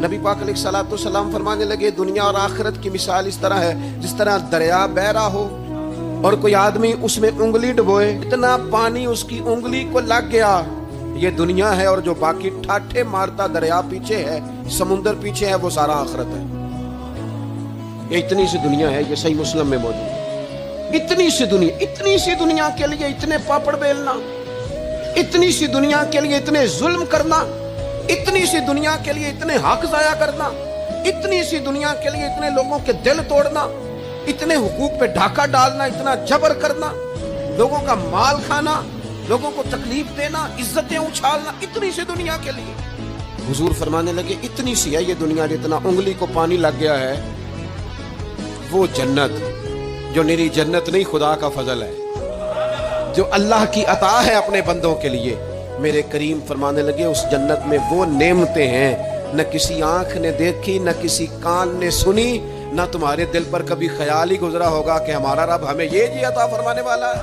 नबी पाक अलैहिस्सलाम फरमाने लगे, दुनिया और आखिरत की मिसाल इस तरह है जिस तरह दरिया बह रहा हो और कोई आदमी उसमें उंगली डुबोए, इतना पानी उसकी उंगली को लग गया, ये दुनिया है, और जो बाकी ठाठे मारता दरिया पीछे है, समुंदर पीछे है, वो सारा आखिरत है। ये इतनी सी दुनिया है, ये सही मुस्लिम में मौजूद है। इतनी सी दुनिया के लिए इतने पापड़ बेलना, इतनी सी दुनिया के लिए इतने जुल्म करना, इतनी सी दुनिया के लिए इतने हक जाया करना, इतनी सी दुनिया के लिए इतने लोगों के दिल तोड़ना, इतने हुकूक पे ढाका डालना, इतना जबर करना, लोगों का माल खाना, लोगों को तकलीफ देना, इज्जतें उछालना, इतनी सी दुनिया के लिए। हुजूर फरमाने लगे, इतनी सी है ये दुनिया, जितना उंगली को पानी लग गया है, वो जन्नत जो निरी जन्नत नहीं, खुदा का फजल है, जो अल्लाह की अता है अपने बंदों के लिए। मेरे करीम फरमाने लगे, उस जन्नत में वो नेमतें हैं न किसी आंख ने देखी, न किसी कान ने सुनी, न तुम्हारे दिल पर कभी ख्याल ही गुजरा होगा कि हमारा रब हमें ये जी अता फरमाने वाला है।